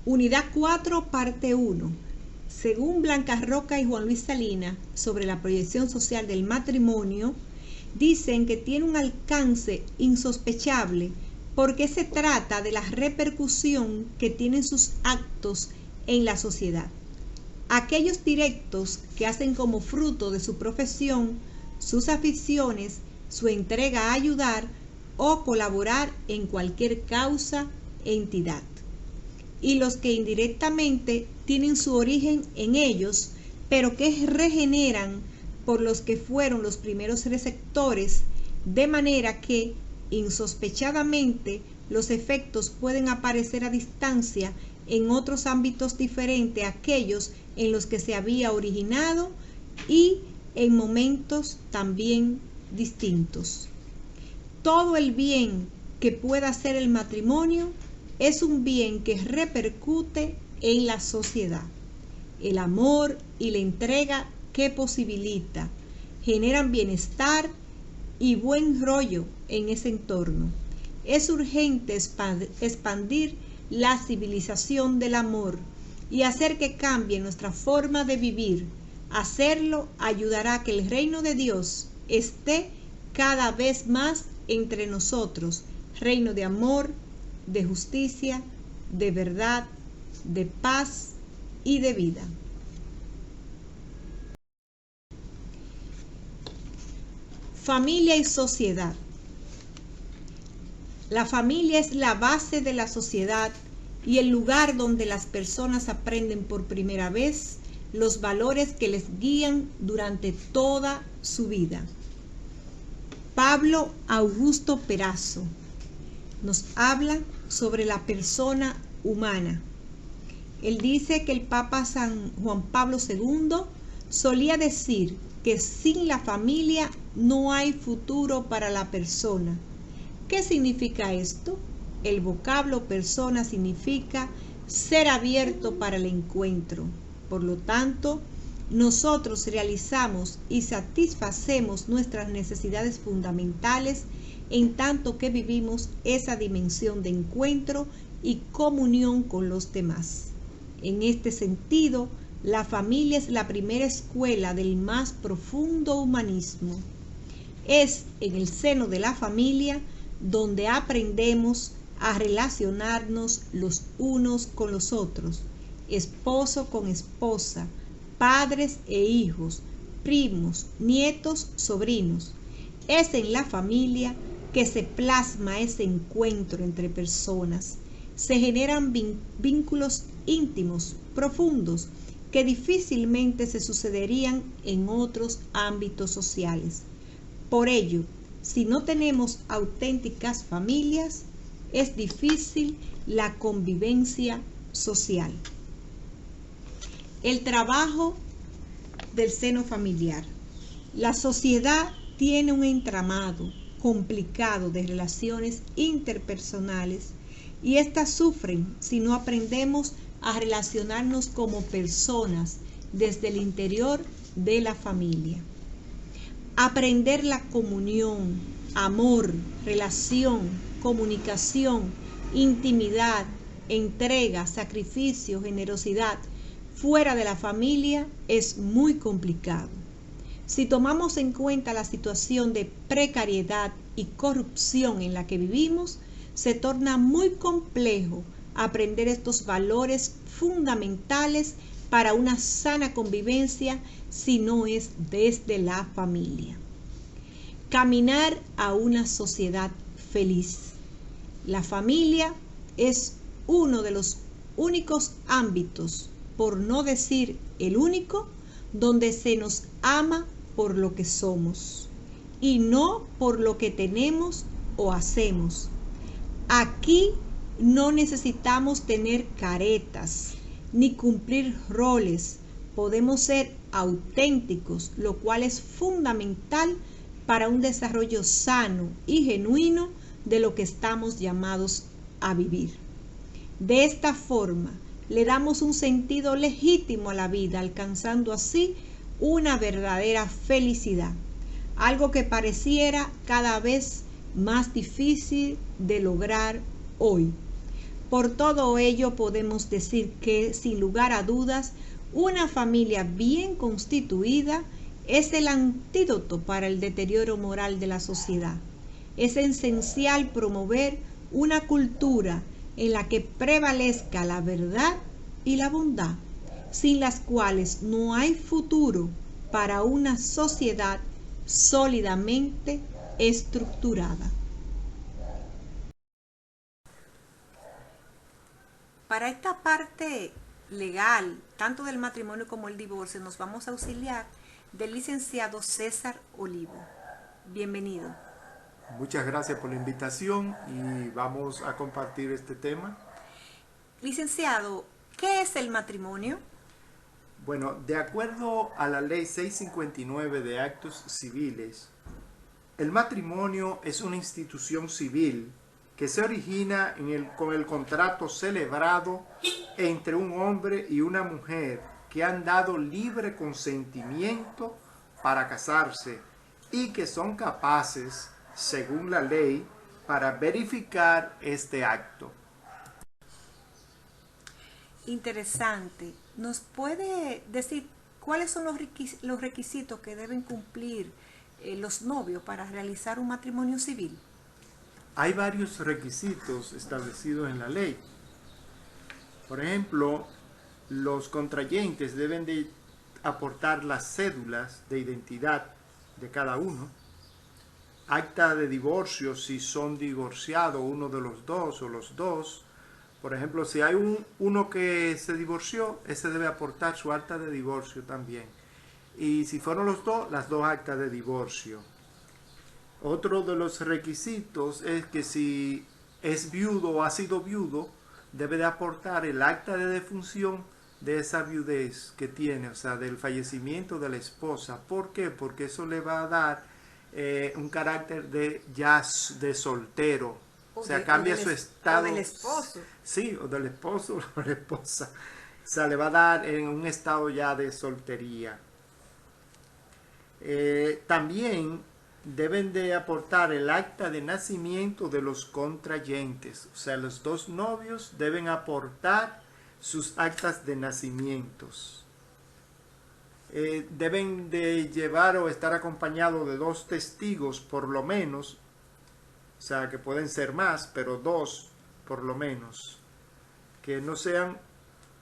Unidad 4, parte 1. Según Blanca Roca y Juan Luis Salinas, sobre la proyección social del matrimonio, dicen que tiene un alcance insospechable porque se trata de la repercusión que tienen sus actos en la sociedad. Aquellos directos que hacen como fruto de su profesión, sus aficiones, su entrega a ayudar o colaborar en cualquier causa e entidad. Y los que indirectamente tienen su origen en ellos, pero que regeneran por los que fueron los primeros receptores, de manera que, insospechadamente, los efectos pueden aparecer a distancia en otros ámbitos diferentes a aquellos en los que se había originado y en momentos también distintos. Todo el bien que pueda hacer el matrimonio es un bien que repercute en la sociedad. El amor y la entrega que posibilita generan bienestar y buen rollo en ese entorno. Es urgente expandir la civilización del amor y hacer que cambie nuestra forma de vivir. Hacerlo ayudará a que el reino de Dios esté cada vez más entre nosotros, reino de amor, de justicia, de verdad, de paz y de vida. Familia y sociedad. La familia es la base de la sociedad y el lugar donde las personas aprenden por primera vez los valores que les guían durante toda su vida. Pablo Augusto Perazo nos habla sobre la persona humana. Él dice que el Papa San Juan Pablo II solía decir que sin la familia no hay futuro para la persona. ¿Qué significa esto? El vocablo persona significa ser abierto para el encuentro. Por lo tanto, nosotros realizamos y satisfacemos nuestras necesidades fundamentales en tanto que vivimos esa dimensión de encuentro y comunión con los demás. En este sentido, la familia es la primera escuela del más profundo humanismo. Es en el seno de la familia donde aprendemos a relacionarnos los unos con los otros, esposo con esposa, padres e hijos, primos, nietos, sobrinos. Es en la familia que se plasma ese encuentro entre personas. Se generan vínculos íntimos, profundos, que difícilmente se sucederían en otros ámbitos sociales. Por ello, si no tenemos auténticas familias, es difícil la convivencia social. El trabajo del seno familiar. La sociedad tiene un entramado complicado de relaciones interpersonales y éstas sufren si no aprendemos a relacionarnos como personas desde el interior de la familia. Aprender la comunión, amor, relación, comunicación, intimidad, entrega, sacrificio, generosidad fuera de la familia es muy complicado. Si tomamos en cuenta la situación de precariedad y corrupción en la que vivimos, se torna muy complejo aprender estos valores fundamentales para una sana convivencia si no es desde la familia. Caminar a una sociedad feliz. La familia es uno de los únicos ámbitos, por no decir el único, donde se nos ama por lo que somos y no por lo que tenemos o hacemos. Aquí no necesitamos tener caretas ni cumplir roles. Podemos ser auténticos, lo cual es fundamental para un desarrollo sano y genuino de lo que estamos llamados a vivir. De esta forma, le damos un sentido legítimo a la vida, alcanzando así una verdadera felicidad, algo que pareciera cada vez más difícil de lograr hoy. Por todo ello podemos decir que, sin lugar a dudas, una familia bien constituida es el antídoto para el deterioro moral de la sociedad. Es esencial promover una cultura en la que prevalezca la verdad y la bondad, sin las cuales no hay futuro para una sociedad sólidamente estructurada. Para esta parte legal, tanto del matrimonio como el divorcio, nos vamos a auxiliar del licenciado César Olivo. Bienvenido. Muchas gracias por la invitación y vamos a compartir este tema. Licenciado, ¿qué es el matrimonio? Bueno, de acuerdo a la ley 659 de actos civiles, el matrimonio es una institución civil que se origina con el contrato celebrado entre un hombre y una mujer que han dado libre consentimiento para casarse y que son capaces, según la ley, para verificar este acto. Interesante. ¿Nos puede decir cuáles son los requisitos que deben cumplir los novios para realizar un matrimonio civil? Hay varios requisitos establecidos en la ley. Por ejemplo, los contrayentes deben de aportar las cédulas de identidad de cada uno, acta de divorcio si son divorciados uno de los dos o los dos. Por ejemplo, si hay uno que se divorció, ese debe aportar su acta de divorcio también. Y si fueron los dos, las dos actas de divorcio. Otro de los requisitos es que si es viudo o ha sido viudo, debe de aportar el acta de defunción de esa viudez que tiene, o sea, del fallecimiento de la esposa. ¿Por qué? Porque eso le va a dar un carácter de soltero. O sea, cambia su estado. O del esposo. Sí, o del esposo o la esposa. O sea, le va a dar en un estado ya de soltería. También deben de aportar el acta de nacimiento de los contrayentes. O sea, los dos novios deben aportar sus actas de nacimientos. Deben de llevar o estar acompañados de dos testigos por lo menos. O sea, que pueden ser más, pero dos por lo menos. Que no sean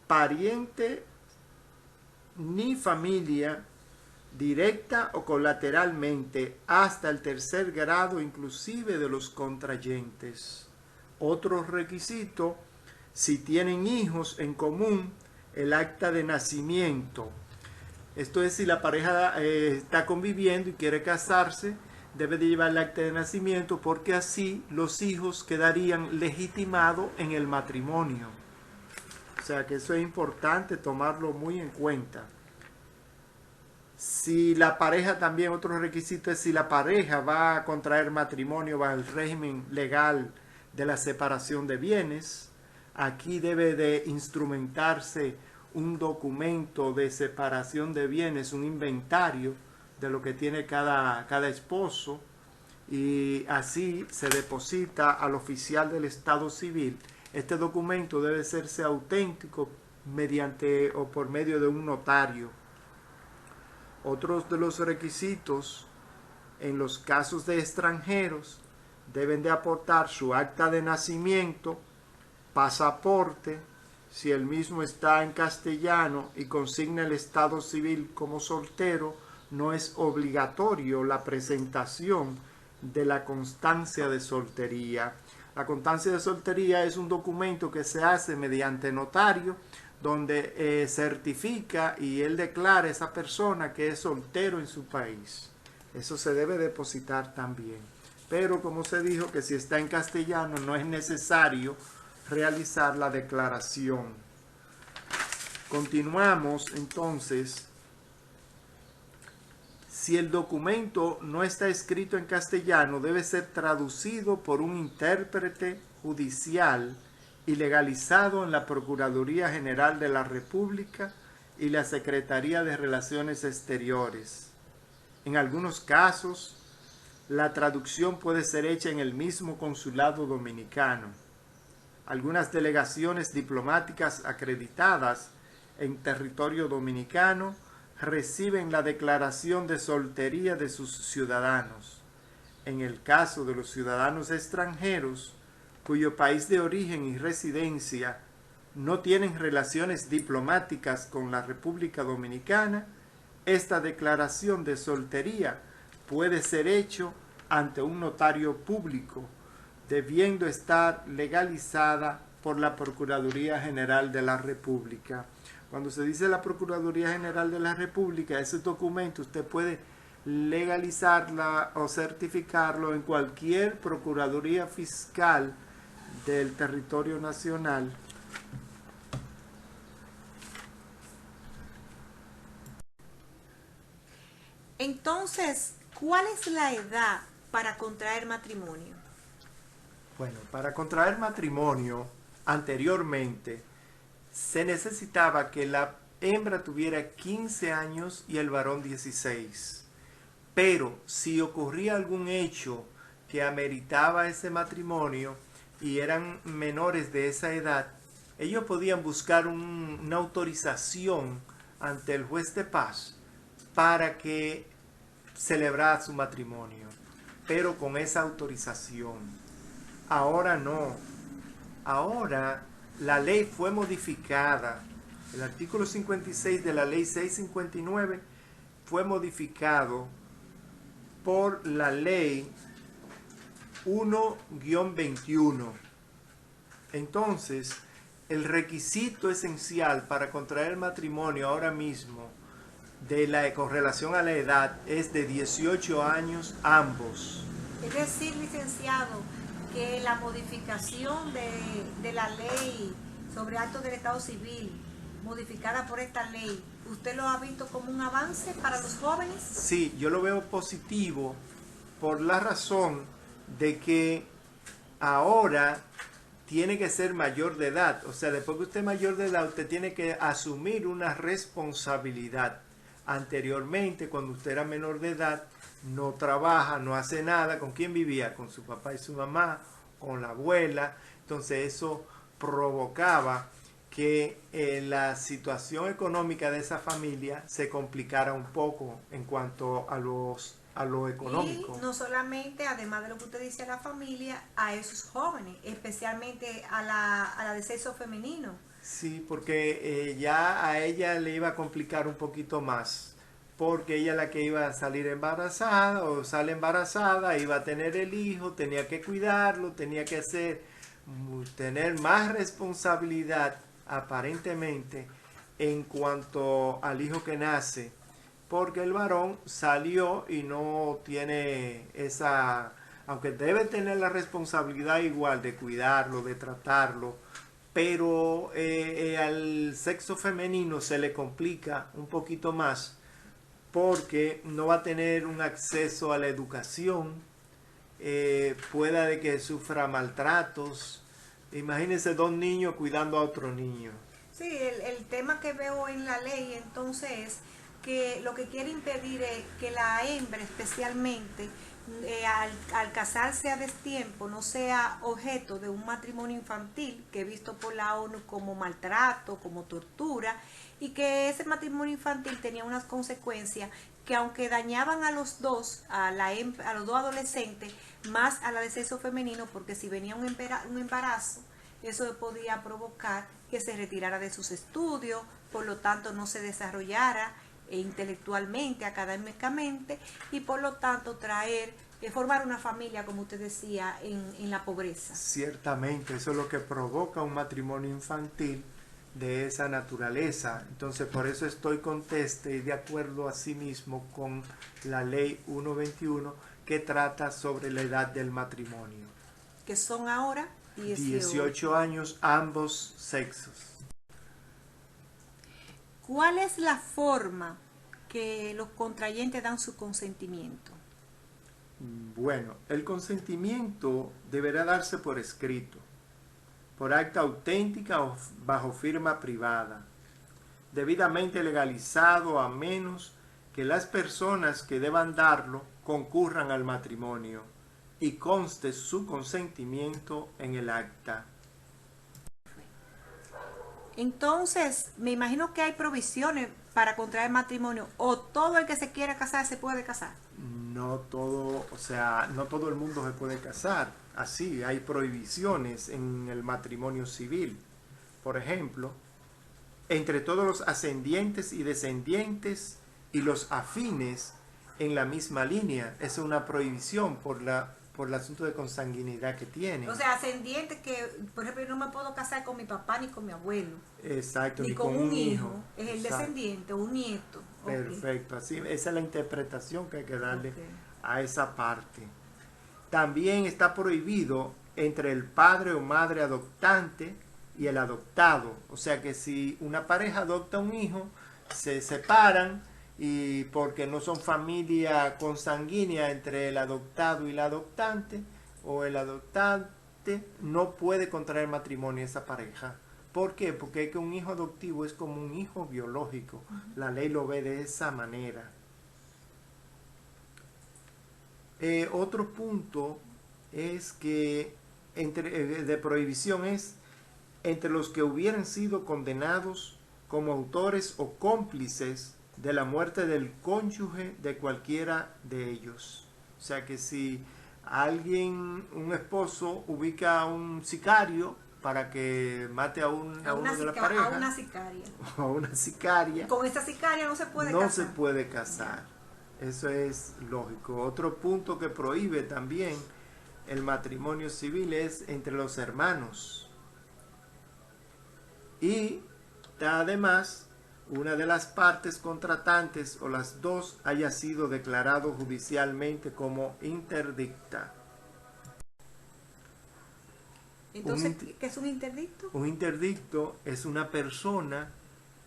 pariente ni familia directa o colateralmente hasta el tercer grado inclusive de los contrayentes. Otro requisito, si tienen hijos en común, el acta de nacimiento. Esto es, si la pareja está conviviendo y quiere casarse, debe de llevar el acta de nacimiento porque así los hijos quedarían legitimados en el matrimonio. O sea que eso es importante tomarlo muy en cuenta. Si la pareja también, otro requisito es si la pareja va a contraer matrimonio bajo el régimen legal de la separación de bienes, aquí debe de instrumentarse un documento de separación de bienes, un inventario de lo que tiene cada esposo, y así se deposita al oficial del Estado Civil. Este documento debe hacerse auténtico mediante o por medio de un notario. Otros de los requisitos, en los casos de extranjeros, deben de aportar su acta de nacimiento, pasaporte, si el mismo está en castellano y consigna el estado civil como soltero, no es obligatorio la presentación de la constancia de soltería. La constancia de soltería es un documento que se hace mediante notario, donde certifica y él declara a esa persona que es soltero en su país. Eso se debe depositar también. Pero como se dijo que si está en castellano no es necesario realizar la declaración. Continuamos entonces. Si el documento no está escrito en castellano, debe ser traducido por un intérprete judicial y legalizado en la Procuraduría General de la República y la Secretaría de Relaciones Exteriores. En algunos casos, la traducción puede ser hecha en el mismo consulado dominicano. Algunas delegaciones diplomáticas acreditadas en territorio dominicano reciben la declaración de soltería de sus ciudadanos. En el caso de los ciudadanos extranjeros, cuyo país de origen y residencia no tienen relaciones diplomáticas con la República Dominicana, esta declaración de soltería puede ser hecho ante un notario público, debiendo estar legalizada por la Procuraduría General de la República. Cuando se dice la Procuraduría General de la República, ese documento usted puede legalizarla o certificarlo en cualquier Procuraduría Fiscal del territorio nacional. Entonces, ¿cuál es la edad para contraer matrimonio? Bueno, para contraer matrimonio, anteriormente, se necesitaba que la hembra tuviera 15 años y el varón 16. Pero si ocurría algún hecho que ameritaba ese matrimonio y eran menores de esa edad, ellos podían buscar una autorización ante el juez de paz para que celebrara su matrimonio, pero con esa autorización. Ahora no. Ahora la ley fue modificada. El artículo 56 de la ley 659 fue modificado por la ley 1-21. Entonces, el requisito esencial para contraer matrimonio ahora mismo con relación a la edad es de 18 años ambos. Es decir, licenciado, que la modificación de la ley sobre actos del Estado Civil, modificada por esta ley, ¿usted lo ha visto como un avance para los jóvenes? Sí, yo lo veo positivo por la razón de que ahora tiene que ser mayor de edad. O sea, después que usted es mayor de edad, usted tiene que asumir una responsabilidad. Anteriormente, cuando usted era menor de edad, no trabaja, no hace nada. ¿Con quién vivía? Con su papá y su mamá, con la abuela. Entonces eso provocaba que la situación económica de esa familia se complicara un poco en cuanto a lo económico. Y no solamente, además de lo que usted dice a la familia, a esos jóvenes, especialmente a la de sexo femenino. Sí, porque ya a ella le iba a complicar un poquito más, porque ella es la que iba a salir embarazada o sale embarazada, iba a tener el hijo, tenía que cuidarlo, tenía que tener más responsabilidad aparentemente en cuanto al hijo que nace, porque el varón salió y no tiene esa, aunque debe tener la responsabilidad igual de cuidarlo, de tratarlo, pero al sexo femenino se le complica un poquito más porque no va a tener un acceso a la educación, pueda de que sufra maltratos. Imagínense dos niños cuidando a otro niño. Sí, el tema que veo en la ley entonces es que lo que quiere impedir es que la hembra especialmente al casarse a destiempo no sea objeto de un matrimonio infantil que es visto por la ONU como maltrato, como tortura, y que ese matrimonio infantil tenía unas consecuencias que aunque dañaban a los dos, a los dos adolescentes, más a la de sexo femenino, porque si venía un embarazo, eso podía provocar que se retirara de sus estudios, por lo tanto no se desarrollara intelectualmente, académicamente, y por lo tanto formar una familia, como usted decía, en la pobreza. Ciertamente, eso es lo que provoca un matrimonio infantil de esa naturaleza. Entonces, por eso estoy conteste y de acuerdo a sí mismo con la ley 121 que trata sobre la edad del matrimonio. Que son ahora 18 años ambos sexos. ¿Cuál es la forma que los contrayentes dan su consentimiento? Bueno, el consentimiento deberá darse por escrito, por acta auténtica o bajo firma privada, debidamente legalizado a menos que las personas que deban darlo concurran al matrimonio y conste su consentimiento en el acta. Entonces, me imagino que hay provisiones para contraer matrimonio, o todo el que se quiera casar se puede casar. No todo, o sea, no todo el mundo se puede casar. Así, hay prohibiciones en el matrimonio civil. Por ejemplo, entre todos los ascendientes y descendientes y los afines en la misma línea. Es una prohibición por el asunto de consanguinidad que tienen. O sea, ascendiente que, por ejemplo, yo no me puedo casar con mi papá ni con mi abuelo. Exacto, Ni con un hijo. Es el Exacto. descendiente, un nieto. Perfecto, así, esa es la interpretación que hay que darle Ok. a esa parte. También está prohibido entre el padre o madre adoptante y el adoptado. O sea que si una pareja adopta un hijo, se separan y porque no son familia consanguínea entre el adoptado y la adoptante, o el adoptante no puede contraer matrimonio esa pareja. ¿Por qué? Porque es que un hijo adoptivo es como un hijo biológico. La ley lo ve de esa manera. Otro punto es que de prohibición es entre los que hubieran sido condenados como autores o cómplices de la muerte del cónyuge de cualquiera de ellos. O sea que si alguien, un esposo, ubica a un sicario para que mate a uno de la pareja, a una sicaria. o a una sicaria, Con esta sicaria no se puede no casar. se puede casar. Eso es lógico. Otro punto que prohíbe también el matrimonio civil es entre los hermanos. Y además, una de las partes contratantes o las dos haya sido declarado judicialmente como interdicta. Entonces, ¿qué es un interdicto? Un interdicto es una persona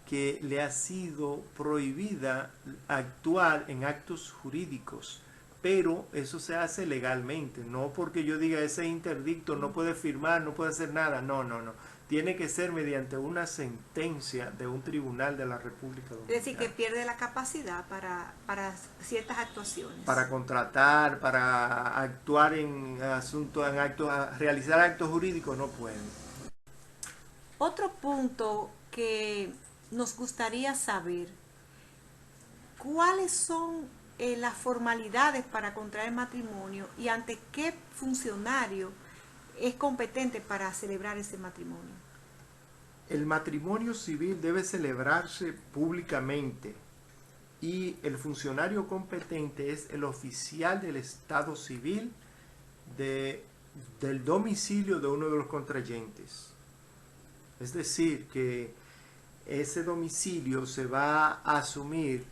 que le ha sido prohibida actuar en actos jurídicos, pero eso se hace legalmente, no porque yo diga ese interdicto no puede firmar, no puede hacer nada, no, tiene que ser mediante una sentencia de un tribunal de la República Dominicana. Es decir, que pierde la capacidad para ciertas actuaciones. Para contratar, para actuar en asuntos, realizar actos jurídicos, no puede. Otro punto que nos gustaría saber, ¿cuáles son las formalidades para contraer matrimonio y ante qué funcionario es competente para celebrar ese matrimonio? El matrimonio civil debe celebrarse públicamente y el funcionario competente es el oficial del Estado civil del domicilio de uno de los contrayentes. Es decir, que ese domicilio se va a asumir,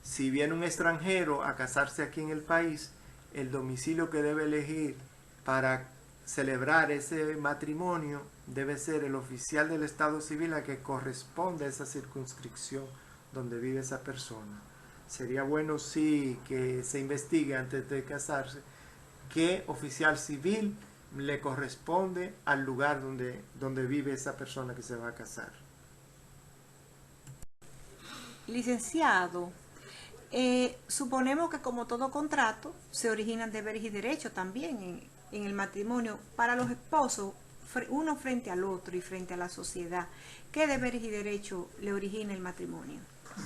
si viene un extranjero a casarse aquí en el país, el domicilio que debe elegir para celebrar ese matrimonio debe ser el oficial del Estado civil a que corresponde a esa circunscripción donde vive esa persona. Sería bueno sí que se investigue antes de casarse qué oficial civil le corresponde al lugar donde vive esa persona que se va a casar. Licenciado, suponemos que como todo contrato se originan deberes y derechos también en el matrimonio para los esposos, uno frente al otro y frente a la sociedad. ¿Qué deberes y derechos le origina el matrimonio?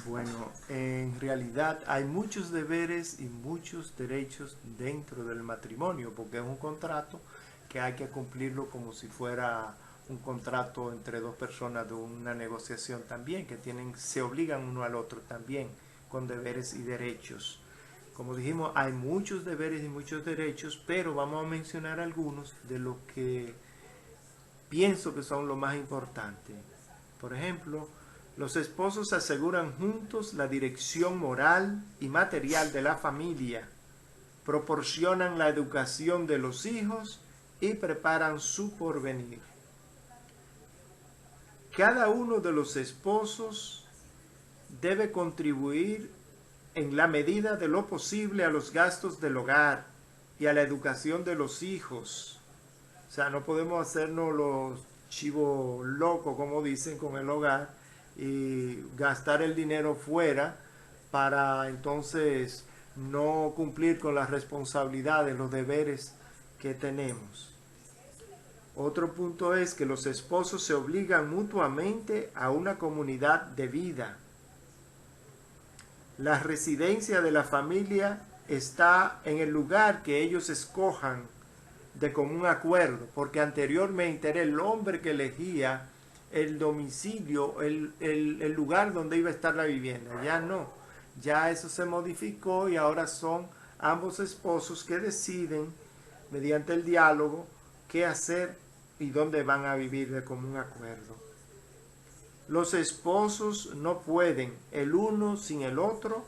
Bueno, en realidad hay muchos deberes y muchos derechos dentro del matrimonio, porque es un contrato que hay que cumplirlo como si fuera un contrato entre dos personas de una negociación también, que se obligan uno al otro también con deberes y derechos. Como dijimos, hay muchos deberes y muchos derechos, pero vamos a mencionar algunos de los que pienso que son lo más importante. Por ejemplo, los esposos aseguran juntos la dirección moral y material de la familia, proporcionan la educación de los hijos y preparan su porvenir. Cada uno de los esposos debe contribuir en la medida de lo posible a los gastos del hogar y a la educación de los hijos. O sea, no podemos hacernos los chivos locos, como dicen, con el hogar y gastar el dinero fuera para entonces no cumplir con las responsabilidades, los deberes que tenemos. Otro punto es que los esposos se obligan mutuamente a una comunidad de vida. La residencia de la familia está en el lugar que ellos escojan de común acuerdo, porque anteriormente era el hombre que elegía el domicilio, el lugar donde iba a estar la vivienda. Ya no, ya eso se modificó y ahora son ambos esposos que deciden mediante el diálogo qué hacer y dónde van a vivir de común acuerdo. Los esposos no pueden, el uno sin el otro,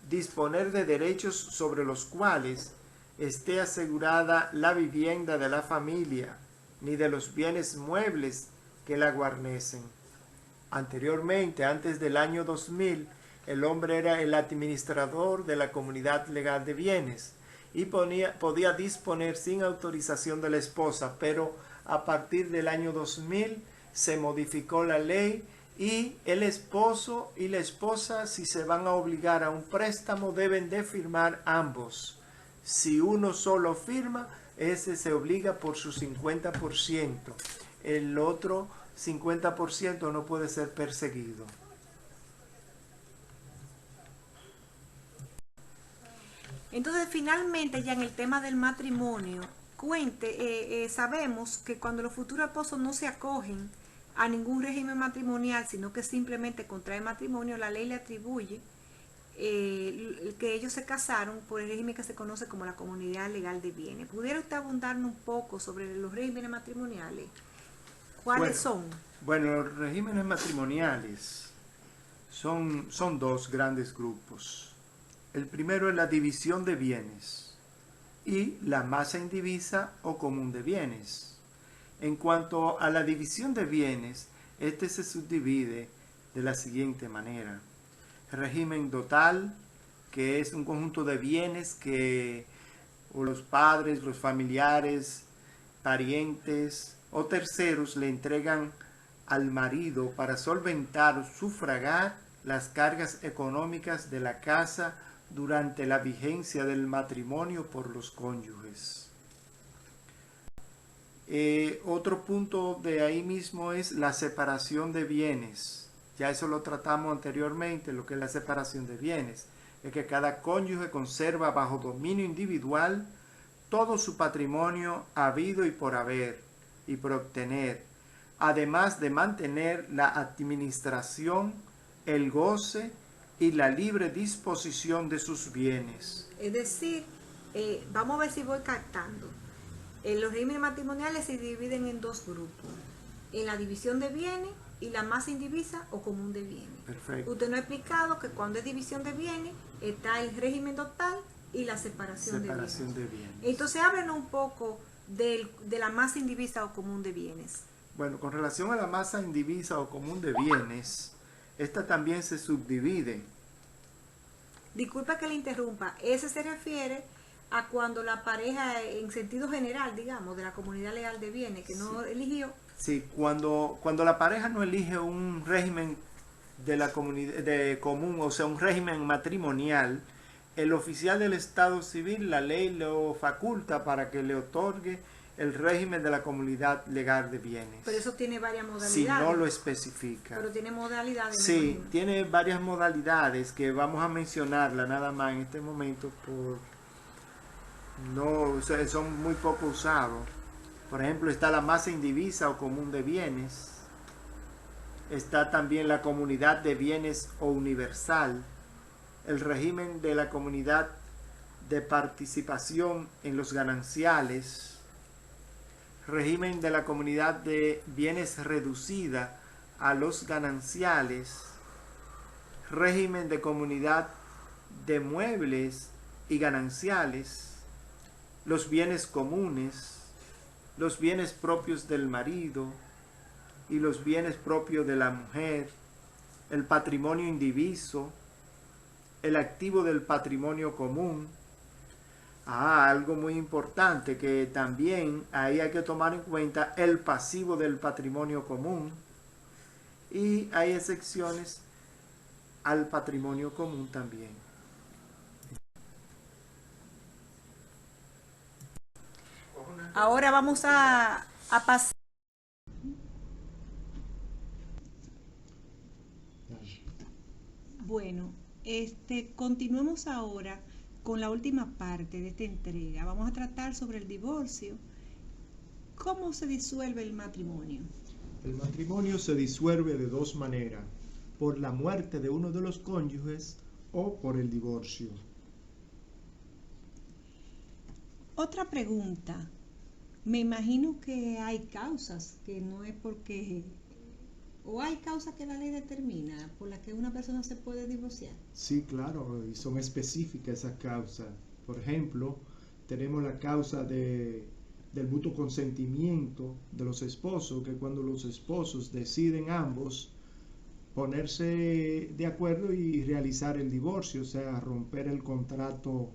disponer de derechos sobre los cuales esté asegurada la vivienda de la familia, ni de los bienes muebles que la guarnecen. Anteriormente, antes del año 2000, el hombre era el administrador de la comunidad legal de bienes y podía disponer sin autorización de la esposa, pero a partir del año 2000 se modificó la ley y el esposo y la esposa, si se van a obligar a un préstamo, deben de firmar ambos. Si uno solo firma, ese se obliga por su 50%. El otro 50% no puede ser perseguido. Entonces, finalmente, ya en el tema del matrimonio, sabemos que cuando los futuros esposos no se acogen a ningún régimen matrimonial, sino que simplemente contraen matrimonio, la ley le atribuye que ellos se casaron por el régimen que se conoce como la comunidad legal de bienes. ¿Pudiera usted abundarnos un poco sobre los regímenes matrimoniales? ¿Cuáles son? Bueno, los regímenes matrimoniales son dos grandes grupos. El primero es la división de bienes y la masa indivisa o común de bienes. En cuanto a la división de bienes, este se subdivide de la siguiente manera. El régimen dotal, que es un conjunto de bienes que los padres, los familiares, parientes o terceros le entregan al marido para solventar o sufragar las cargas económicas de la casa durante la vigencia del matrimonio por los cónyuges. Otro punto de ahí mismo es la separación de bienes. Ya eso lo tratamos anteriormente, lo que es la separación de bienes. Es que cada cónyuge conserva bajo dominio individual todo su patrimonio habido y por haber y por obtener, además de mantener la administración, el goce y la libre disposición de sus bienes. Es decir, vamos a ver si voy captando. Los regímenes matrimoniales se dividen en dos grupos, en la división de bienes y la masa indivisa o común de bienes. Perfecto. Usted nos ha explicado que cuando es división de bienes está el régimen total y la separación de bienes. Entonces háblenos un poco de la masa indivisa o común de bienes. Bueno, con relación a la masa indivisa o común de bienes, esta también se subdivide. Disculpa que le interrumpa, ese se refiere a cuando la pareja, en sentido general, digamos, de la comunidad legal de bienes, que no eligió. Sí, cuando la pareja no elige un régimen de la comunidad de común, o sea, un régimen matrimonial, el oficial del Estado Civil, la ley lo faculta para que le otorgue el régimen de la comunidad legal de bienes. Pero eso tiene varias modalidades. Si no lo especifica. Pero tiene modalidades. Sí, tiene varias modalidades que vamos a mencionarla nada más en este momento son muy poco usados. Por ejemplo, está la masa indivisa o común de bienes. Está también la comunidad de bienes o universal. El régimen de la comunidad de participación en los gananciales. Régimen de la comunidad de bienes reducida a los gananciales. Régimen de comunidad de muebles y gananciales. Los bienes comunes, los bienes propios del marido y los bienes propios de la mujer, el patrimonio indiviso, el activo del patrimonio común. Algo muy importante que también ahí hay que tomar en cuenta, el pasivo del patrimonio común, y hay excepciones al patrimonio común también. Ahora vamos a a pasar. Bueno, continuemos ahora con la última parte de esta entrega. Vamos a tratar sobre el divorcio. ¿Cómo se disuelve el matrimonio? El matrimonio se disuelve de dos maneras: por la muerte de uno de los cónyuges o por el divorcio. Otra pregunta. Me imagino que hay causas, que no es porque... ¿O hay causas que la ley determina por las que una persona se puede divorciar? Sí, claro, y son específicas esas causas. Por ejemplo, tenemos la causa del mutuo consentimiento de los esposos, que cuando los esposos deciden ambos ponerse de acuerdo y realizar el divorcio, o sea, romper el contrato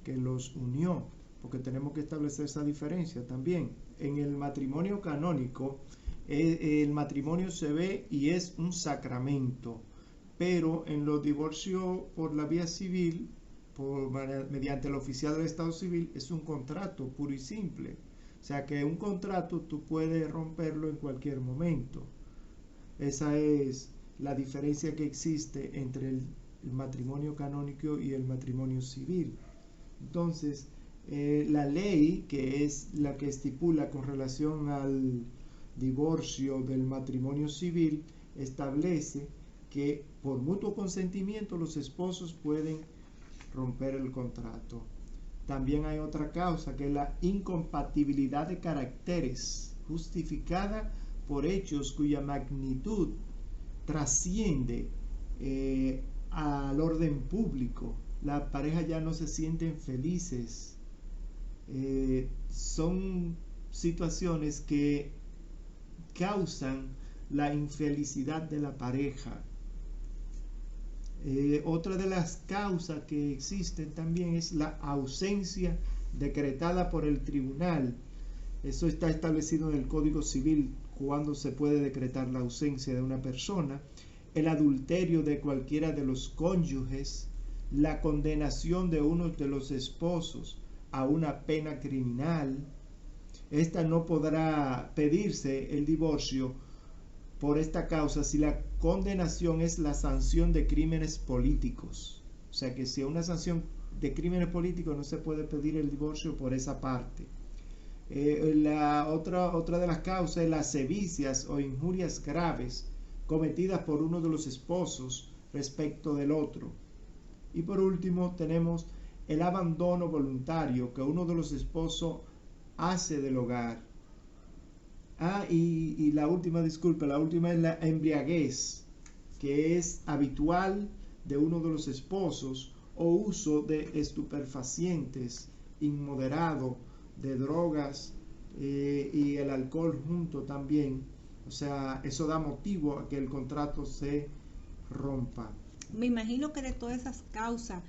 que los unió, porque tenemos que establecer esa diferencia también. En el matrimonio canónico, el matrimonio se ve y es un sacramento, pero en los divorcios por la vía civil, mediante el oficial del Estado Civil, es un contrato puro y simple. O sea que un contrato tú puedes romperlo en cualquier momento. Esa es la diferencia que existe entre el matrimonio canónico y el matrimonio civil. Entonces, la ley, que es la que estipula con relación al divorcio del matrimonio civil, establece que por mutuo consentimiento los esposos pueden romper el contrato. También hay otra causa, que es la incompatibilidad de caracteres, justificada por hechos cuya magnitud trasciende al orden público. La pareja ya no se sienten felices. Son situaciones que causan la infelicidad de la pareja. Otra de las causas que existen también es la ausencia decretada por el tribunal. Eso está establecido en el Código Civil, cuando se puede decretar la ausencia de una persona, el adulterio de cualquiera de los cónyuges, la condenación de uno de los esposos a una pena criminal. Esta no podrá pedirse el divorcio por esta causa si la condenación es la sanción de crímenes políticos. O sea que si hay una sanción de crímenes políticos no se puede pedir el divorcio por esa parte. Otra de las causas es las sevicias o injurias graves cometidas por uno de los esposos respecto del otro. Y por último tenemos el abandono voluntario que uno de los esposos hace del hogar. Y la última es la embriaguez, que es habitual de uno de los esposos, o uso de estupefacientes inmoderado, de drogas y el alcohol junto también. O sea, eso da motivo a que el contrato se rompa. Me imagino que de todas esas causas,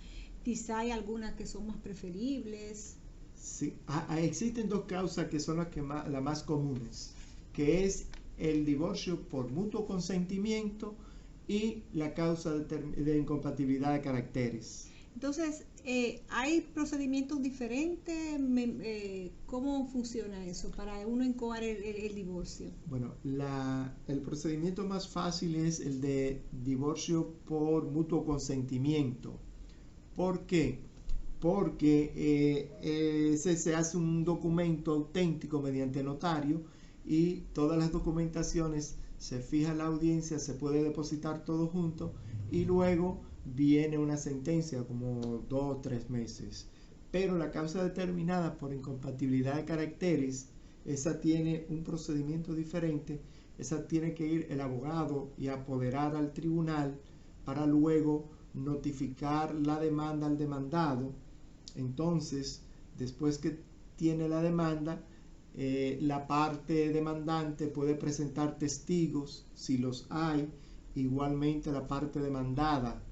quizá hay algunas que son más preferibles. Sí, existen dos causas que son las más comunes, que es el divorcio por mutuo consentimiento y la causa de incompatibilidad de caracteres. Entonces, ¿hay procedimientos diferentes? ¿Cómo funciona eso para uno incoar el divorcio? Bueno, el procedimiento más fácil es el de divorcio por mutuo consentimiento. ¿Por qué? Porque se hace un documento auténtico mediante notario y todas las documentaciones se fija la audiencia, se puede depositar todo junto y luego viene una sentencia como 2 o 3 meses. Pero la causa determinada por incompatibilidad de caracteres, esa tiene un procedimiento diferente. Esa tiene que ir el abogado y apoderar al tribunal para luego notificar la demanda al demandado. Entonces, después que tiene la demanda, la parte demandante puede presentar testigos si los hay, igualmente la parte demandada.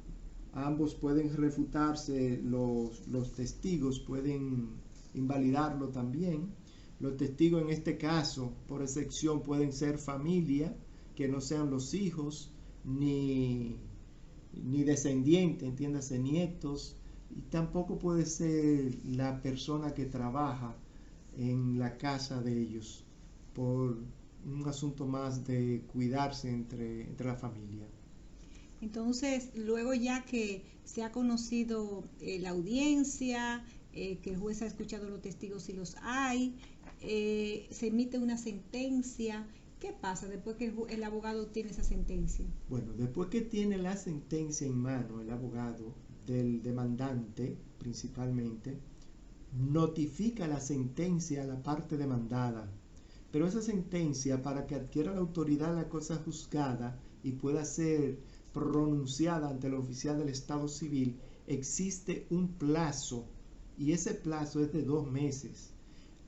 Ambos pueden refutarse, los testigos pueden invalidarlo también. Los testigos en este caso, por excepción, pueden ser familia, que no sean los hijos, ni descendientes, entiéndase, nietos, y tampoco puede ser la persona que trabaja en la casa de ellos. por un asunto más de cuidarse entre la familia. Entonces, luego ya que se ha conocido la audiencia, que el juez ha escuchado los testigos si los hay, se emite una sentencia. ¿Qué pasa después que el abogado tiene esa sentencia? Bueno, después que tiene la sentencia en mano el abogado del demandante, principalmente, notifica la sentencia a la parte demandada. Pero esa sentencia, para que adquiera la autoridad la cosa juzgada y pueda ser pronunciada ante el oficial del Estado Civil, existe un plazo, y ese plazo es de 2 meses.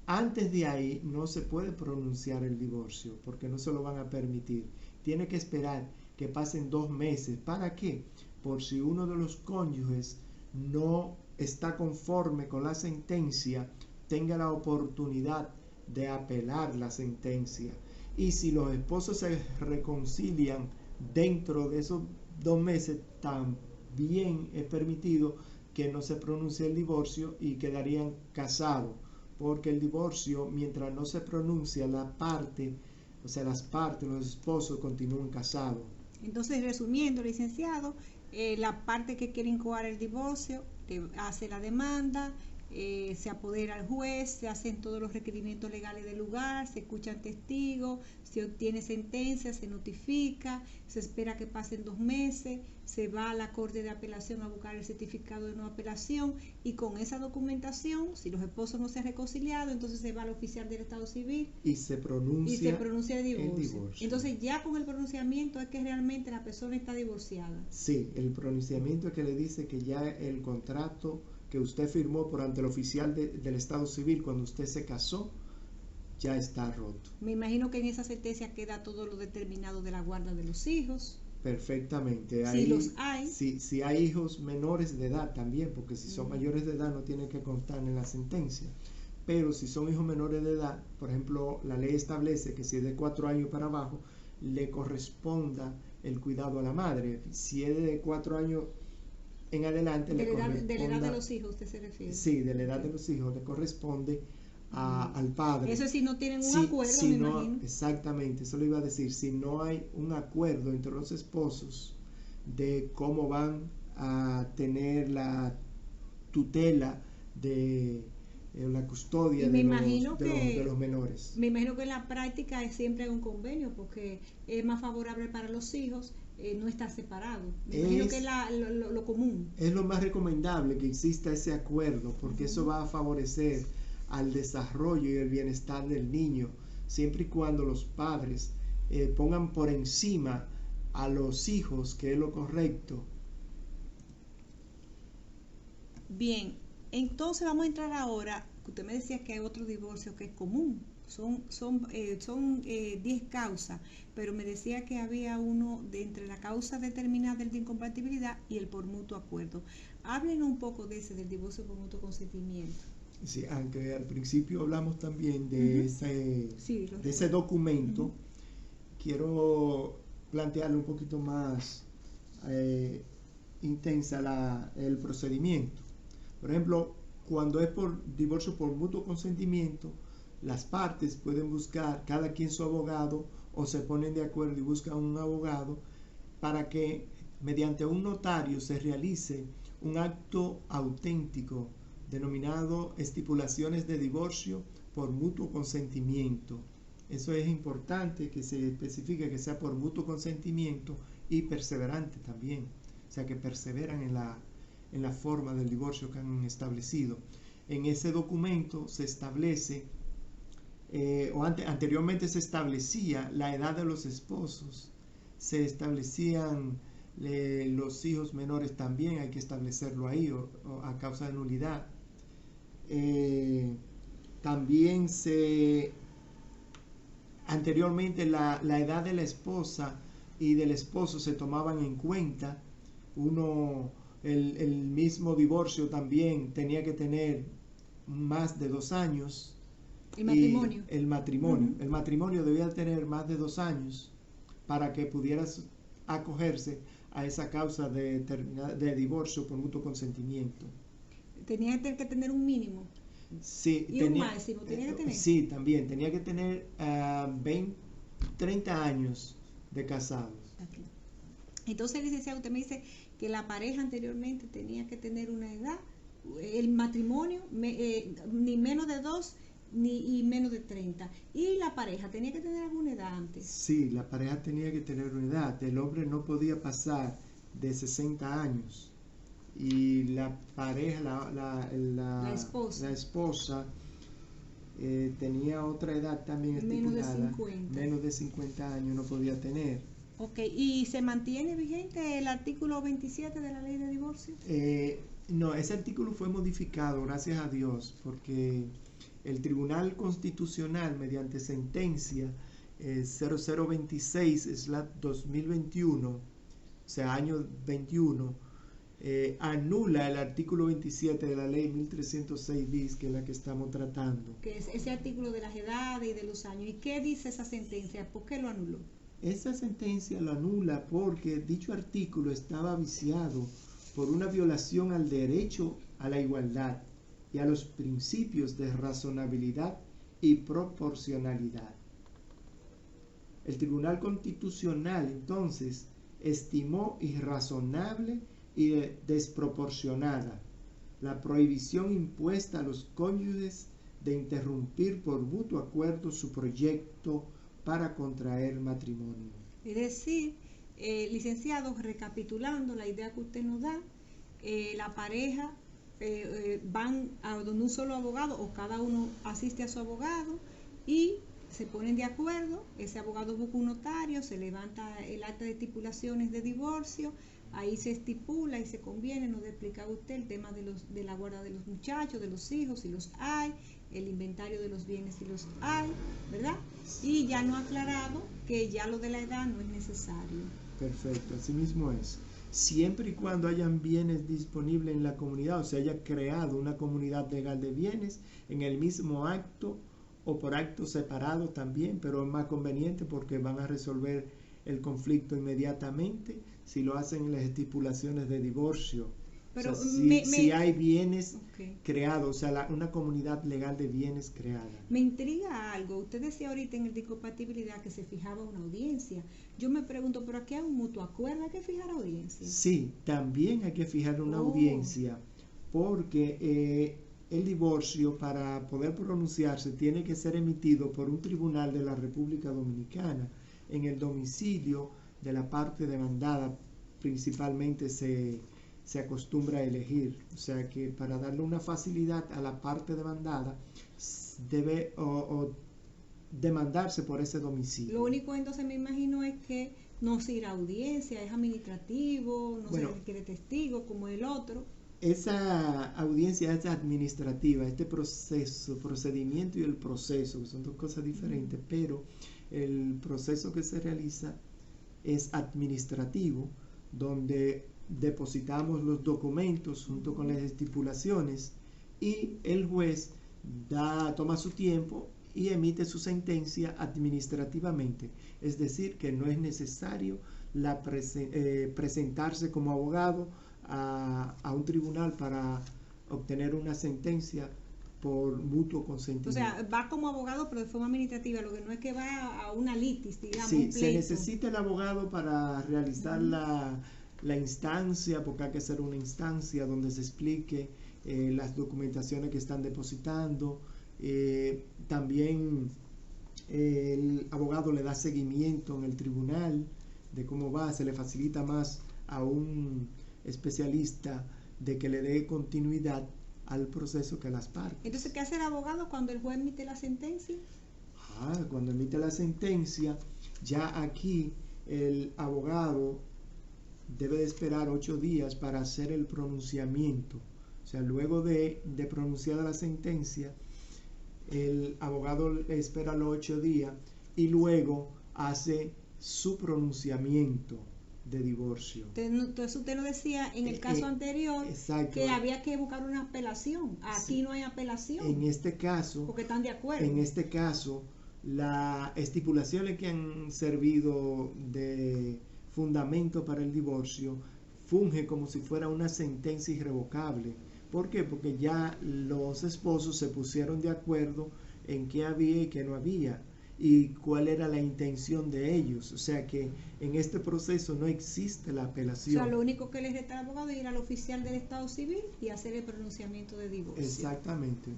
Antes de ahí no se puede pronunciar el divorcio porque no se lo van a permitir. Tiene que esperar que pasen 2 meses. ¿Para qué? Por si uno de los cónyuges no está conforme con la sentencia, tenga la oportunidad de apelar la sentencia. Y si los esposos se reconcilian dentro de esos 2 meses, también es permitido que no se pronuncie el divorcio y quedarían casados. Porque el divorcio, mientras no se pronuncia las partes, los esposos continúan casados. Entonces, resumiendo, licenciado, la parte que quiere incoar el divorcio hace la demanda, se apodera al juez, se hacen todos los requerimientos legales del lugar, se escuchan testigos, se obtiene sentencia, se notifica, se espera que pasen 2 meses, se va a la Corte de Apelación a buscar el certificado de no apelación y con esa documentación, si los esposos no se han reconciliado, entonces se va al oficial del Estado Civil y se pronuncia el divorcio. Entonces ya con el pronunciamiento es que realmente la persona está divorciada. Sí, el pronunciamiento es que le dice que ya el contrato que usted firmó por ante el oficial del Estado Civil cuando usted se casó, ya está roto. Me imagino que en esa sentencia queda todo lo determinado de la guarda de los hijos. Perfectamente. Si los hay. Si hay hijos menores de edad también, porque si son mayores de edad no tienen que constar en la sentencia. Pero si son hijos menores de edad, por ejemplo, la ley establece que si es de 4 años para abajo, le corresponda el cuidado a la madre. Si es de 4 años en adelante, de la edad de los hijos, ¿usted se refiere? Sí, de la edad de los hijos le corresponde al padre. Eso si no tienen un acuerdo, me imagino. Exactamente, eso le iba a decir. Si no hay un acuerdo entre los esposos de cómo van a tener la tutela de la custodia de los menores. Me imagino que en la práctica es siempre un convenio porque es más favorable para los hijos no estar separado. Me imagino que es lo común. Es lo más recomendable que exista ese acuerdo porque eso va a favorecer al desarrollo y el bienestar del niño, siempre y cuando los padres pongan por encima a los hijos, que es lo correcto. Bien, entonces vamos a entrar ahora, que usted me decía que hay otro divorcio que es común, son 10 causas, pero me decía que había uno de entre la causa determinada de incompatibilidad y el por mutuo acuerdo. Háblenos un poco de ese, del divorcio por mutuo consentimiento. Sí, aunque al principio hablamos también de ese documento, quiero plantearle un poquito más intensa el procedimiento. Por ejemplo, cuando es por divorcio por mutuo consentimiento, las partes pueden buscar cada quien su abogado o se ponen de acuerdo y buscan un abogado para que mediante un notario se realice un acto auténtico denominado estipulaciones de divorcio por mutuo consentimiento. Eso es importante que se especifique que sea por mutuo consentimiento y perseverante también, o sea que perseveran en la forma del divorcio que han establecido. En ese documento se establece, anteriormente se establecía la edad de los esposos, se establecían los hijos menores también, hay que establecerlo ahí o a causa de nulidad. También anteriormente la edad de la esposa y del esposo se tomaban en cuenta. El mismo divorcio también tenía que tener más de 2 años. El matrimonio debía tener más de 2 años para que pudieras acogerse a esa causa de divorcio por mutuo consentimiento. Tenía que tener un mínimo. Sí, Y un máximo tenía que tener. Sí, también tenía que tener 30 años de casados. Aquí. Entonces, licenciado, usted me dice que la pareja anteriormente tenía que tener una edad, el matrimonio ni menos de 2 y menos de 30. Y la pareja tenía que tener alguna edad antes. Sí, la pareja tenía que tener una edad. El hombre no podía pasar de 60 años. Y la pareja, la esposa, tenía otra edad también estipulada. Menos de 50 años no podía tener. Ok, ¿y se mantiene vigente el artículo 27 de la ley de divorcio? No, ese artículo fue modificado, gracias a Dios, porque el Tribunal Constitucional, mediante sentencia 0026/2021, o sea, año 21, anula el artículo 27 de la ley 1306 bis, que es la que estamos tratando. Que es ese artículo de las edades y de los años. ¿Y qué dice esa sentencia? ¿Por qué lo anuló? Esa sentencia lo anula porque dicho artículo estaba viciado por una violación al derecho a la igualdad y a los principios de razonabilidad y proporcionalidad. El Tribunal Constitucional entonces estimó irrazonable y desproporcionada la prohibición impuesta a los cónyuges de interrumpir por mutuo acuerdo su proyecto para contraer matrimonio. Es decir, licenciado, recapitulando la idea que usted nos da, la pareja van a donde un solo abogado o cada uno asiste a su abogado y se ponen de acuerdo, ese abogado busca un notario, se levanta el acta de estipulaciones de divorcio, ahí se estipula y se conviene, nos explicaba usted el tema de la guarda de los muchachos, de los hijos, si los hay, el inventario de los bienes si los hay, ¿verdad? Y ya no ha aclarado que ya lo de la edad no es necesario. Perfecto, así mismo es. Siempre y cuando hayan bienes disponibles en la comunidad, o se haya creado una comunidad legal de bienes en el mismo acto o por acto separado también, pero es más conveniente porque van a resolver el conflicto inmediatamente si lo hacen en las estipulaciones de divorcio. Pero o sea, si hay bienes creados, o sea, una comunidad legal de bienes creada. Me intriga algo. Usted decía ahorita en el de incompatibilidad que se fijaba una audiencia. Yo me pregunto, ¿pero aquí hay un mutuo acuerdo? ¿Hay que fijar audiencia? Sí, también hay que fijar una audiencia, porque el divorcio, para poder pronunciarse, tiene que ser emitido por un tribunal de la República Dominicana en el domicilio de la parte demandada. Principalmente se acostumbra a elegir, o sea que para darle una facilidad a la parte demandada debe demandarse por ese domicilio. Lo único entonces me imagino es que no se irá a audiencia, es administrativo, no se requiere testigo como el otro. Esa audiencia es administrativa, este procedimiento y el proceso, que son dos cosas diferentes, pero el proceso que se realiza es administrativo, donde depositamos los documentos junto con las estipulaciones y el juez toma su tiempo y emite su sentencia administrativamente. Es decir, que no es necesario presentarse como abogado a un tribunal para obtener una sentencia por mutuo consentimiento. O sea, va como abogado pero de forma administrativa, lo que no es que va a una litis, digamos. Sí, se necesita el abogado para realizar la instancia, porque hay que hacer una instancia donde se explique las documentaciones que están depositando. También el abogado le da seguimiento en el tribunal de cómo va, se le facilita más a un especialista de que le dé continuidad al proceso que a las partes. Entonces, ¿qué hace el abogado cuando el juez emite la sentencia? Cuando emite la sentencia, ya aquí el abogado debe de esperar 8 días para hacer el pronunciamiento. O sea, luego de pronunciada la sentencia, el abogado espera los 8 días y luego hace su pronunciamiento de divorcio. Entonces usted nos decía en el caso anterior que había que buscar una apelación. Aquí no hay apelación. En este caso, porque están de acuerdo. En este caso, las estipulaciones que han servido de fundamento para el divorcio funge como si fuera una sentencia irrevocable, ¿Por qué? Porque ya los esposos se pusieron de acuerdo en qué había y qué no había y cuál era la intención de ellos. O sea que en este proceso no existe la O apelación. sea, lo único que les resta al abogado es ir al oficial del Estado Civil y hacer el pronunciamiento de divorcio. Exactamente.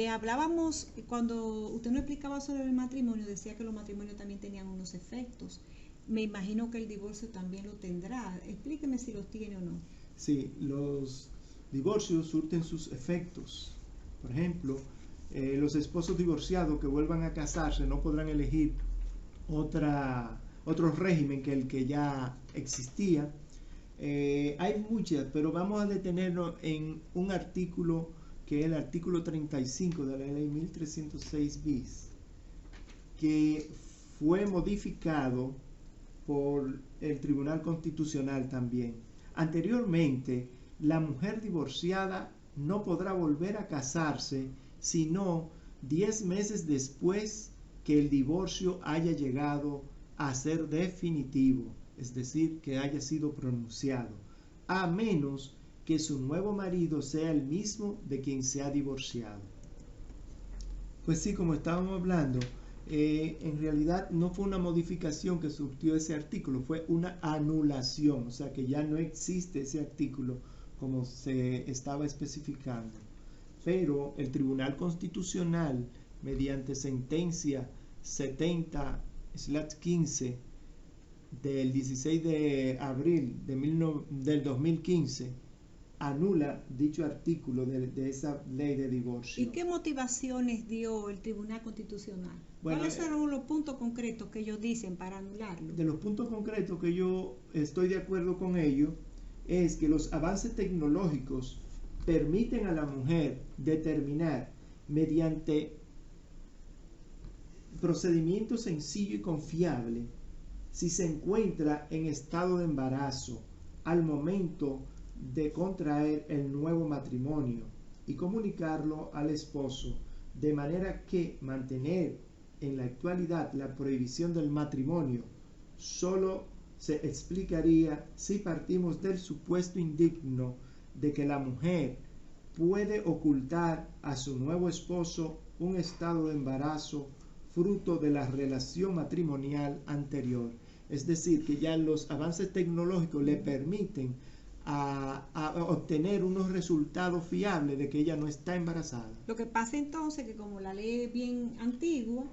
Hablábamos, cuando usted nos explicaba sobre el matrimonio, decía que los matrimonios también tenían unos efectos. Me imagino que el divorcio también lo tendrá. Explíqueme si los tiene o no. Sí, los divorcios surten sus efectos. Por ejemplo, los esposos divorciados que vuelvan a casarse no podrán elegir otro régimen que el que ya existía. Hay muchas, pero vamos a detenernos en un artículo que es el artículo 35 de la ley 1306 bis, que fue modificado por el Tribunal Constitucional también. Anteriormente, la mujer divorciada no podrá volver a casarse sino 10 meses después que el divorcio haya llegado a ser definitivo, es decir, que haya sido pronunciado, a menos que su nuevo marido sea el mismo de quien se ha divorciado. Pues sí, como estábamos hablando, en realidad no fue una modificación que surtió ese artículo, fue una anulación, o sea que ya no existe ese artículo como se estaba especificando. Pero el Tribunal Constitucional, mediante sentencia 70/15 del 16 de abril del 2015, anula dicho artículo de esa ley de divorcio. ¿Y qué motivaciones dio el Tribunal Constitucional? Bueno, ¿Cuáles son los puntos concretos que ellos dicen para anularlo? De los puntos concretos que yo estoy de acuerdo con ellos es que los avances tecnológicos permiten a la mujer determinar mediante procedimiento sencillo y confiable si se encuentra en estado de embarazo al momento de contraer el nuevo matrimonio y comunicarlo al esposo, de manera que mantener en la actualidad la prohibición del matrimonio solo se explicaría si partimos del supuesto indigno de que la mujer puede ocultar a su nuevo esposo un estado de embarazo fruto de la relación matrimonial anterior. Es decir, que ya los avances tecnológicos le permiten a obtener unos resultados fiables de que ella no está embarazada. Lo que pasa entonces que como la ley es bien antigua,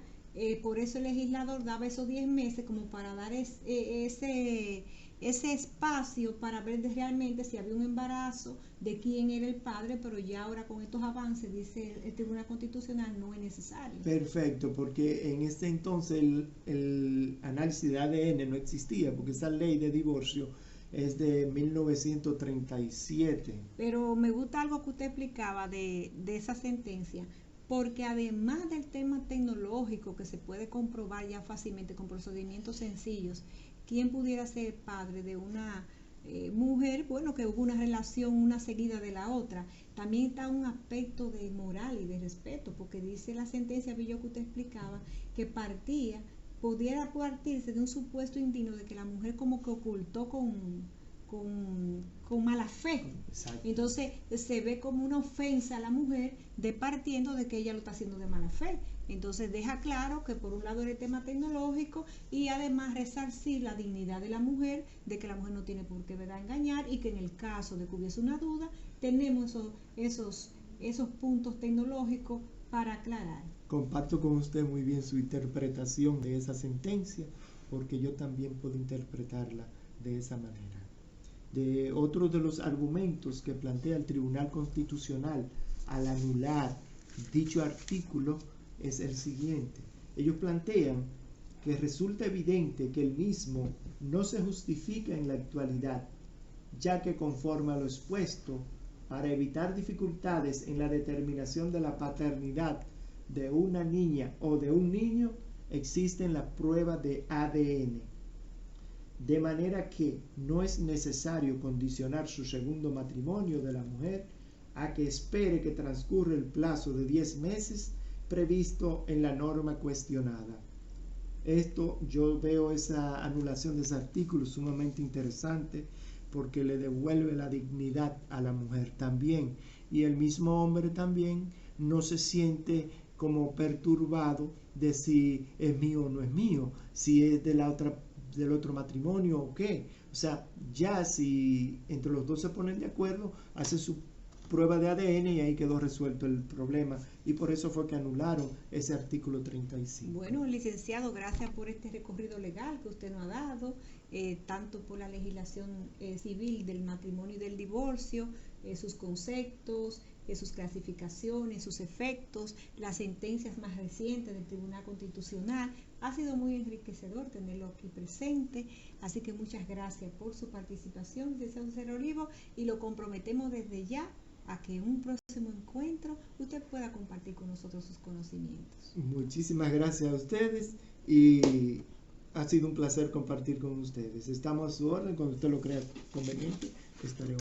por eso el legislador daba esos 10 meses como para dar ese espacio para ver realmente si había un embarazo, de quién era el padre, pero ya ahora con estos avances, dice el Tribunal Constitucional, no es necesario. Perfecto, porque en ese entonces el análisis de ADN no existía, porque esa ley de divorcio es de 1937. Pero me gusta algo que usted explicaba de esa sentencia, porque además del tema tecnológico que se puede comprobar ya fácilmente con procedimientos sencillos, ¿quién pudiera ser padre de una mujer, bueno, que hubo una relación una seguida de la otra? También está un aspecto de moral y de respeto, porque dice la sentencia, vi yo que usted explicaba, que pudiera partirse de un supuesto indigno de que la mujer como que ocultó con mala fe. Exacto. Entonces se ve como una ofensa a la mujer partiendo de que ella lo está haciendo de mala fe. Entonces deja claro que por un lado el tema tecnológico y además resarcir la dignidad de la mujer, de que la mujer no tiene por qué engañar y que en el caso de que hubiese una duda tenemos esos puntos tecnológicos para aclarar. Comparto con usted muy bien su interpretación de esa sentencia, porque yo también puedo interpretarla de esa manera. Otro de los argumentos que plantea el Tribunal Constitucional al anular dicho artículo es el siguiente. Ellos plantean que resulta evidente que el mismo no se justifica en la actualidad, ya que conforme a lo expuesto, para evitar dificultades en la determinación de la paternidad de una niña o de un niño, existen las pruebas de ADN. De manera que no es necesario condicionar su segundo matrimonio de la mujer a que espere que transcurra el plazo de 10 meses previsto en la norma cuestionada. Yo veo esa anulación de ese artículo sumamente interesante, porque le devuelve la dignidad a la mujer también. Y el mismo hombre también no se siente como perturbado de si es mío o no es mío, si es del otro matrimonio o qué. O sea, ya si entre los dos se ponen de acuerdo, hace su prueba de ADN y ahí quedó resuelto el problema. Y por eso fue que anularon ese artículo 35. Bueno, licenciado, gracias por este recorrido legal que usted nos ha dado, tanto por la legislación civil del matrimonio y del divorcio, sus conceptos, sus clasificaciones, sus efectos, las sentencias más recientes del Tribunal Constitucional. Ha sido muy enriquecedor tenerlo aquí presente, así que muchas gracias por su participación, licenciado Cero Olivo, y lo comprometemos desde ya a que en un próximo encuentro usted pueda compartir con nosotros sus conocimientos. Muchísimas gracias a ustedes y ha sido un placer compartir con ustedes. Estamos a su orden, cuando usted lo crea conveniente, estaremos.